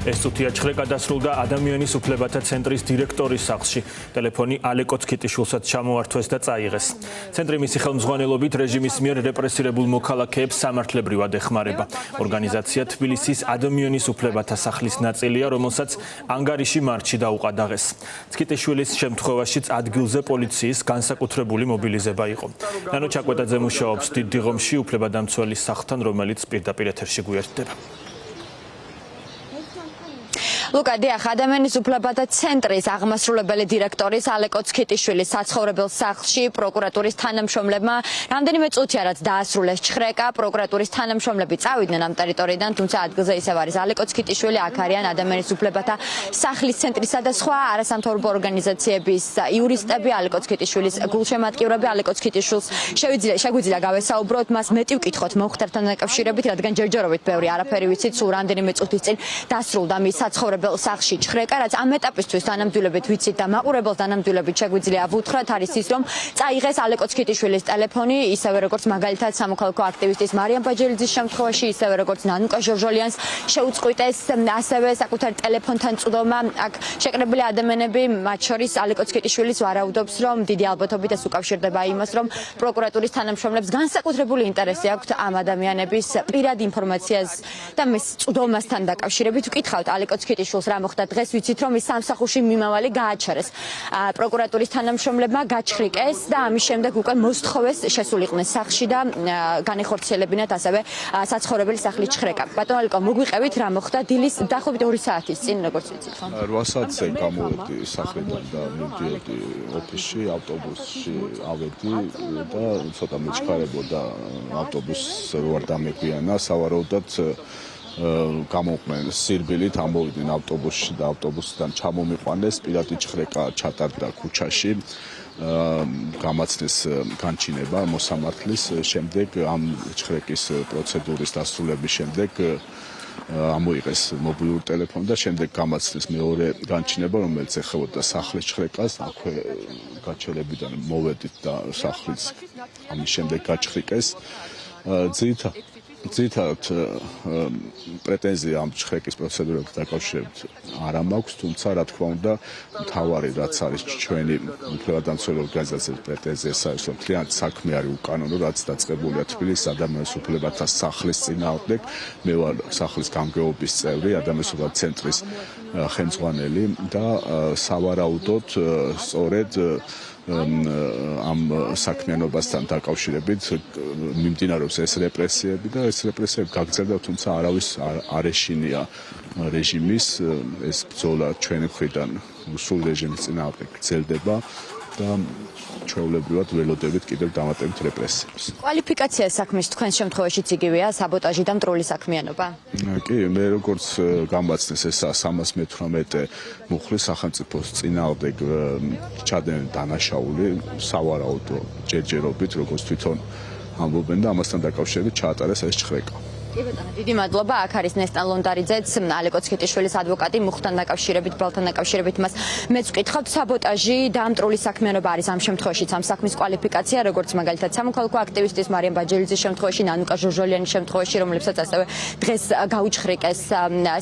ეს წუთია ჩხრეკა დასრულდა ადამიანის უფლებათა ცენტრის დირექტორის სახლში. ტელეფონი ალე კოცქიტიშვილსაც ჩამოართვეს და წაიღეს. ცენტრი მისი ხელმძღვანელობით რეჟიმის მიერ რეპრესირებულ მოქალაქეებს სამართლებრივად ეხმარება. ორგანიზაცია თბილისის ადამიანის უფლებათა სახლის ნაწილია, რომელსაც ანგარიში მარტში დაუყადაღეს. კიტიშვილის შემთხვევაშიც ადგილზე პოლიციის განსაკუთრებული მობილიზება იყო. ნანო ჩაკვეტაძე მუშაობს დიდ დიღომში უფლებადამცველის სახლთან, რომელიც პირდაპირ ეთერში გვერდება. ლუკა დიახ, ადამიანის უფლებათა ცენტრის აღმასრულებელი დირექტორის ალე კოცქიტიშვილის საცხოვრებელ სახლში პროკურატურის თანამშრომლებმა რამდენიმე წუთია რაც დაასრულეს ჩხრეკა, პროკურატურის თანამშრომლები წავიდნენ ამ ტერიტორიიდან, თუმცა ადგილზე ისევ არის ალე კოცქიტიშვილი, აქ არიან ადამიანის უფლებათა სახლის ცენტრისა და სხვა არასამთავრობო ორგანიზაციების იურისტები, ალე კოცქიტიშვილის გულშემატკივრები. ალე კოცქიტიშვილს შეგვიძლია გავესაუბროთ, მას მეტი ვკითხოთ მომხდართან დაკავშირებით, რადგან ჯერჯერობით ბევრი არაფერი ვიცით, სულ რამდენიმე წუთის წინ დასრულდა მის საცხოვრებელ სახლში ჩხრეკა, რაც ამ ეტაპისთვის თანამდებობით ვიცით და მაყურებელს თანამდებობით შეგვიძლია ვუთხრათ, არის ის, რომ წაიღეს ალე კოცქიტიშვილის ტელეფონი, ისევე როგორც მაგალითად სამოქალაქო აქტივისტის მარიამ ბაჯელიძის შემთხვევაში, ისევე როგორც ნანუკა ჟორჟოლიანს შეუწყვიტეს ასევე საკუთარ ტელეფონთან წვდომა. აქ შეკრებილი ადამიანები, მათ შორის ალე კოცქიტიშვილის ვარაუდობს, რომ დიდი ალბათობით ეს უკავშირდება იმას, რომ პროკურატურის თანამშრომლებს განსაკუთრებული ინტერესი აქვთ ამ ადამიანების პირად ინფორმაციას და მის წვდომასთან დაკავშირებით. ვკითხავთ ალე კოცქიტიშვილს რა მოხდა დღეს, ვიცით რომ ის სამსახურში მიმავალი გააჩერეს. პროკურატურის თანამშრომლებმა გაჩხრიკეს და ამის შემდეგ უკვე მოსთხოვეს შესულიყვნენ სახლში და განეხორციელებინათ ასევე საცხოვრებელი სახლის ჩხრეკა. ბატონო ალეკო, მოგვიყევით რა მოხდა დილის დაახლოებით 2 საათის წინ, როგორც ვიცით ხო? 8 საათზე გამოვედი სახლიდან და მივდიოდი ოფისში, ავტობუსში ავედი და ცოტა მეჩქარებოდა ავტობუსს რო არ დამეგვიანა, სავარაუდოდ გამოვყვნენ სირბილით, ამოვიდნენ ავტობუსში და ავტობუსიდან ჩამომიყვანეს, პირადი ჩხრეკა ჩატარდა ქუჩაში, გამაცნეს განჩინება მოსამართლის, შემდეგ ამ ჩხრეკის პროცედურის დასრულების შემდეგ ამოიღეს მობილური ტელეფონი და შემდეგ გამაცნეს მეორე განჩინება, რომელიც ეხებოდა სახლის ჩხრეკას. აქვე გაჩერებიდან მოვედით და სახლის ამის შემდეგ გაჩხრიკეს. ძირითადად პრეტენზია ამ ჩხრეკის პროცედურებთან დაკავშირებით არ მაქვს, თუმცა რა თქმა უნდა მთავარი რაც არის ჩვენი უფლებადამცველი ორგანიზაციის პრეტენზია ეს არის, რომ მთლიანად საქმე არის უკანონო, რაც დაწყებულია თბილისის ადამიანის უფლებათა სახლის წინააღმდეგ. მე ვარ სახლის გამგეობის წევრი, ადამიანის უფლებათა ცენტრის ხელმძღვანელი და სავარაუდოდ სწორედ ამ საქმიანობასთან დაკავშირებით მიმდინარეობს ეს რეპრესიები და ეს რეპრესიები გაგრძელდა, თუმცა არავის არ ეშინია რეჟიმის ეს ბრძოლა ჩვენი მხრიდან სულ რეჟიმის წინააღმდეგ გრძელდება და ჩვეულებრივად ველოდებით კიდევ დამატებით რეპრესიებს. კვალიფიკაცია საქმის თქვენ შემთხვევაშიც იგივეა, საბოტაჟი და მტრული საქმიანობა? კი, მე როგორც გამაცნეს ეს 318 მუხლი სახელმწიფოს წინააღმდეგ ჩადენენ დანაშაული, სავარაუდო ჯერჯერობით, როგორც თვითონ ამბობენ და ამასთან დაკავშირებით ჩაატარეს ეს ჩხრეკა. კი ბატონო, დიდი მადლობა. აქ არის ნესტან ლონდარიძეც, ალე კოცქიტიშვილის ადვოკატი, მუხთან დაკავშირებით, ბალთან დაკავშირებით მას მეც ვკითხავთ. საბოტაჟი და მტრული საქმიანობა არის ამ შემთხვევაშიც ამ საქმის კვალიფიკაცია, როგორც მაგალითად სამოქალაქო აქტივისტის მარიამ ბაჯელიძის შემთხვევაში, ნანუკა ჟორჟოლიანის შემთხვევაში, რომლებსაც ასევე დღეს გაუჩხრიკეს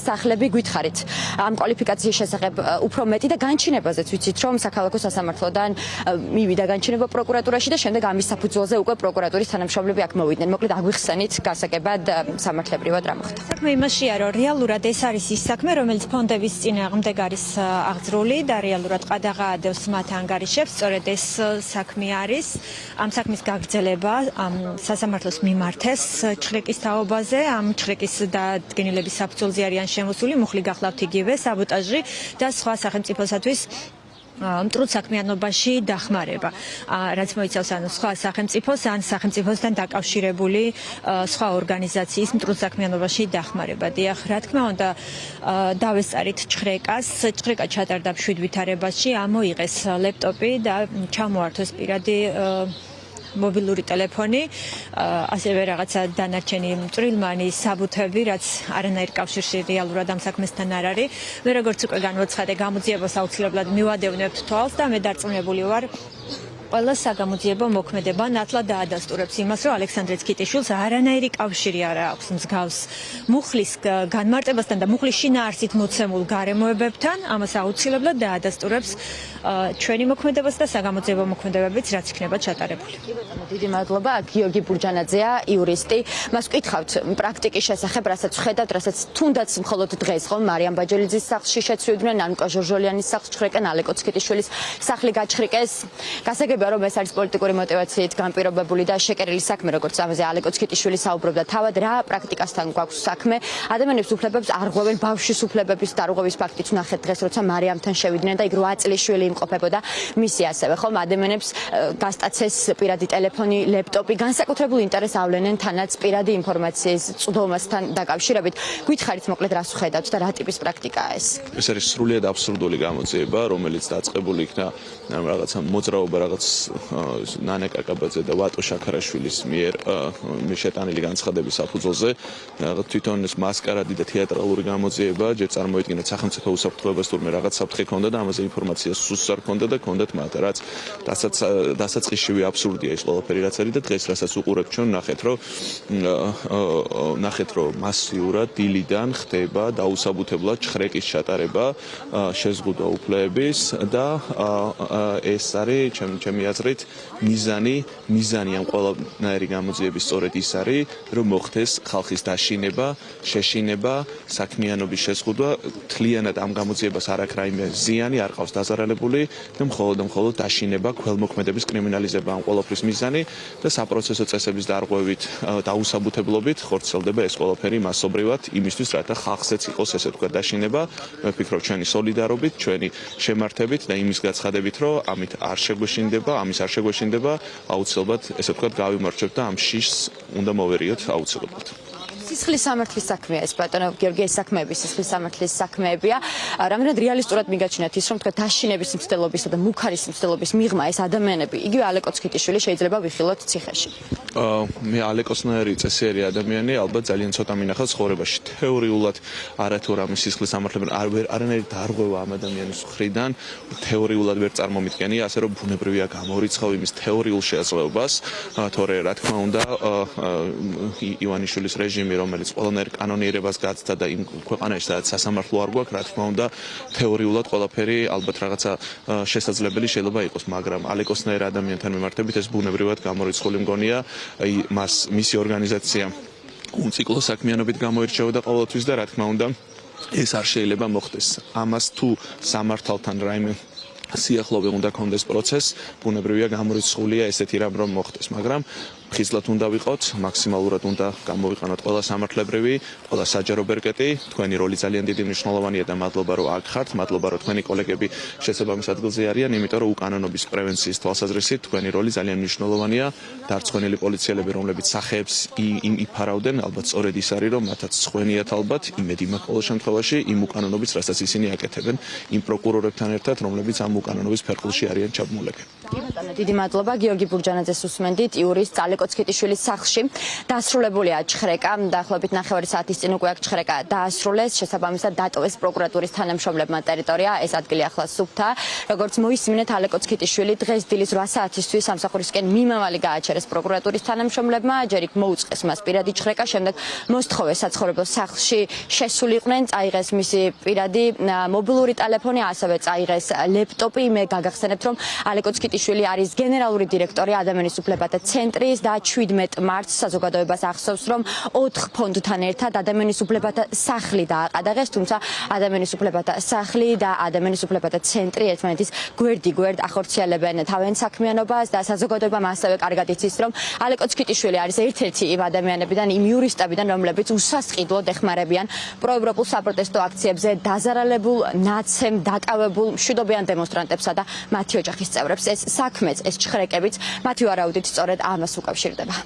სახლები. გითხარით ამ კვალიფიკაციის შესახებ უფრო მეტი და განჩინებაზეც ვიცით, რომ საქალაქო სასამართლოდან მივიდა განჩინება პროკურატურაში და შემდეგ ამის საფუძველზე უკვე პროკურატურის თანამშრომლები აქ მოვიდნენ. მოკლედ აგვიხსენით გასაგებად სამართლებრივად რა მოხდა. საქმე იმაშია, რომ რეალურად ეს არის ის საქმე, რომელიც ფონდების წინააღმდეგ არის აღძრული და რეალურად ყადაღაადევს მათ ანგარიშებს. სწორედ ეს საქმე არის. ამ საქმის გაგრძელება სასამართლოს მიმართეს ჩხრეკის თაობაზე. ამ ჩხრეკის დადგენილების საფუძველზე არიან შემოსული მუხლი გახლავთ იგივე, საბოტაჟი და სხვა სახელმწიფოსათვის მტრულ საქმიანობაში დახმარება, რაც მოიცავს ანუ სხვა სახელმწიფოს ან სახელმწიფოსთან დაკავშირებული სხვა ორგანიზაციის მტრულ საქმიანობაში დახმარება. დიახ, რა თქმა უნდა, დავესწარით ჩხრეკას. ჩხრეკა ჩატარდა 7 ვითარებაში, ამოიღეს ლეპტოპი და ჩამოართვეს პირადი მობილური ტელეფონი, ასევე რაღაცა დანარჩენი მწვრილმანი საბუთები, რაც არანაირ კავშირში რეალურად ამ საქმესთან არ არის. მე როგორც უკვე განვაცხადე, გამოძიებას აუცილებლად მივადევნებთ თვალს და მე დარწმუნებული ვარ, ყველა საგამოძიებო მოქმედება ნათლად დაადასტურებს იმას, რომ ალექსანდრე ცქიტიშვილს არანაირი კავშირი არ აქვს მსგავს მუხლის განმარტებასთან და მუხლის შინაარსით მოცემულ გარემოებებთან, ამას აუცილებლად დაადასტურებს ჩვენი მოქმედებას და საგამოძიებო მოქმედებებიც, რაც იქნება ჩატარებული. დიდი მადლობა, გიორგი ბურჯანაძეა, იურისტი. მას ვკითხავთ პრაქტიკის შესახებ, რასაც ვხედავთ, რასაც თუნდაც მხოლოდ დღეს ხომ მარიამ ბაჯელიძის სახლში შეცვლიდნენ, ანუკა ჟორჟოლიანის სახლს ჩხრეკენ, ალეკო ცქიტიშვილის სახლი გაჩხრიკეს. გასაგებია, რომ ეს არის პოლიტიკური мотивაციით განპირობებული და შეკერილი საქმე, როგორც ამაზე ალეკო ცქიტიშვილი საუბრობდა. თავად რა პრაქტიკასთან გვაქვს საქმე? ადამიანებს უფლებებს არღვევენ, ბავშვის უფლებების დარღვევის ფაქტიც ვნახეთ დღეს, როცა მარიამთან შევიდნენ და იქ 8 წლის შვილი იმყოფებოდა მისი ასევე, ხომ? ადამიანებს გასტაცეს პირადი ტელეფონი, ლეპტოპი, განსაკუთრებულ ინტერესს ავლენენ თანაც პირადი ინფორმაციის წვდომასთან დაკავშირებით. გითხარით მოკლედ რას ვხედავთ და რა ტიპის პრაქტიკაა ეს? ეს არის სრულიად აბსურდული გამოძიება, რომელიც დაწყებული იქნა რაღაცა მოძრაობა რაღაც ნანე კაკაბაძე და ვატო შაქარაშვილის მიერ შეტანილი განცხადების საფუძველზე. თვითონ ეს მასკარადი და თეატრალური გამოძიება, ჯერ წარმოიდგინეთ სახელმწიფო უსაფრთხოებას თურმე რაღაც საფრთხე ქონდა და ამაზე ინფორმაცია სუსტ არ ქონდა და ქონდათ მათ, რაც დასაწყისშივე აბსურდია ეს ყველაფერი რაც არის და დღეს რასაც უყურებთ ჩვენ ნახეთ რომ მასიურად დილიდან ხდება დაუსაბუთებლად ჩხრეკის ჩატარება შეზღუდვა უფლებების და ეს არის ჩემი აზრით მიზანი ამ ყველანაირი გამოძიების სწორედ ის არის რომ მოხდეს ხალხის დაშინება, შეშინება, საქმიანობის შეზღუდვა, თლიანად ამ გამოძიებას არ აქვს რაიმე ზიანი, არ ყავს დაზარალებული და მხოლოდ დაშინება, ქველმოქმედების კრიმინალიზება ამ ყველაფრის მიზანი და საპროცესო წესების დარღვევით, დაუსაბუთებლობით ხორციელდება ეს ყველაფერი მასობრივად იმისთვის, რათა ხალხზეც იყოს ესე თქვა დაშინება. მე ვფიქრობ ჩვენი სოლიდარობით, ჩვენი შემართებით და იმის გაცხადებით, რომ ამის არ შეგვეშინდება, აუცილებლად ესე თქვა გავიმარჯვებთ და ამ შიშს უნდა მოვერიოთ აუცილებლად. სისხლის სამართლის საქმეა ეს ბატონო გიორგი, ეს საქმეები სისხლის სამართლის საქმეებია. რამდენად რეალისტურად მიგაჩნიათ ის, რომ თქვა დაშინების მცდელობისა და მუქარის მცდელობის მიღმა ეს ადამიანები, იგივე ალეკო ცქიტიშვილი შეიძლება ვიხილოთ ციხეში? მე ალეკოსნაირი წესიერი ადამიანი ალბათ ძალიან ცოტა მინახავს ცხოვრებაში. თეორიულად არათუ რამე სისხლის სამართლებრივ არანაირი დარღვევა ამ ადამიანის მხრიდან თეორიულად ვერ წარმომიდგენია, ასე რომ ბუნებრივია გამორიცხავ იმის თეორიულ შესაძლებლობას, თორე რა თქმა უნდა ივანიშვილის რეჟიმი რომელიც ყველანაირ კანონიერებას გაცდა და იმ ქვეყანაში სადაც სასამართლო არ გვაქვს, რა თქმა უნდა თეორიულად ყველაფერი ალბათ რაღაცა შესაძლებელი შეიძლება იყოს, მაგრამ ალეკოსნაირ ადამიანთან მიმართებით ეს ბუნებრივად გამორიცხული მგონია, მისი ორგანიზაცია უციკლო საქმიანობით გამოირჩეოდა ყოველთვის და რა თქმა უნდა ეს არ შეიძლება მოხდეს. ამას თუ სამართალთან რაიმე სიახლოვე უნდა კონდეს პროცესს, ბუნებრივია გამორიცხულია ესეთი რამ რომ მოხდეს, მაგრამ ხიზლად უნდა ვიყოთ, მაქსიმალურად უნდა გამოვიყენოთ ყველა სამართლებრივი, ყველა საჯარო ბერკეტი, თქვენი როლი ძალიან დიდი მნიშვნელოვანია და მადლობა რომ აქ ხართ, მადლობა რომ თქვენი კოლეგები შესაბამის ადგილზე არიან, იმიტომ რომ უკანონობის პრევენციის თვალსაზრისით თქვენი როლი ძალიან მნიშვნელოვანია. დარწმუნებული პოლიციელები, რომლებიც სახეებს იფარავდნენ, ალბათ სწორედ ის არის, რომ მათაც სხვენიათ ალბათ იმედი მაქვს ყოველ შემთხვევაში იმ უკანონობის, რასაც ისინი აკეთებენ, იმ პროკურორებთან ერთად, რომლებიც ამ უკანონობის ფერხულში არიან ჩაბმულები. დიდი მადლობა, გიორგი ბურჯანაძეს უსმენდით, იურისტ ალეკო ცქიტიშვილის სახლში დასრულებულია ჩხრეკა, დაახლოებით 9 საათის წინ უკვე აქ ჩხრეკა დაასრულეს, შესაბამისად დატოვეს პროკურატურის თანამშრომლებმა ტერიტორია, ეს ადგილი ახლა სუფთა. როგორც მოისმინეთ, ალეკო ცქიტიშვილი დღეს დილის 8 საათისთვის სამსახურისკენ მიმავალი გააჩერეს პროკურატურის თანამშრომლებმა, ჯერ იქ მოუწყეს მას პირადი ჩხრეკა, შემდეგ მოსთხოვეს საცხოვრებელ სახლში შესულიყვნენ, წაიღეს მისი პირადი მობილური ტელეფონი, ასევე წაიღეს ლეპტოპი. მე გაგახსენებთ, რომ ალეკო ცქიტიშვილი არის გენერალური დირექტორი ადამიანის უფლებათა ცენტრის და 17 მარტს საზოგადოებას ახსოვს, რომ 4 ფონდთან ერთად ადამიანის უფლებათა სახლი დააყადაღეს, თუმცა ადამიანის უფლებათა სახლი და ადამიანის უფლებათა ცენტრი ერთმანეთის გვერდ ახორციელებენ თავენ საქმიანობას და საზოგადოებამ ასევე კარგად იცის, რომ ალეკო ცქიტიშვილი არის ერთ-ერთი იმ ადამიანებიდან, იმ იურისტებიდან, რომლებიც უსასყიდლოდ ეხმარებიან პროევროპულ საპროტესტო აქციებზე დაზარალებულ, ნაცემ, დაკავებულ მშვიდობიან დემონსტრანტებსა და მათი ოჯახის წევრებს. ეს საქმეც, ეს ჩხრეკებიც მათი ვარაუდით სწორედ ამას უკავშირდება.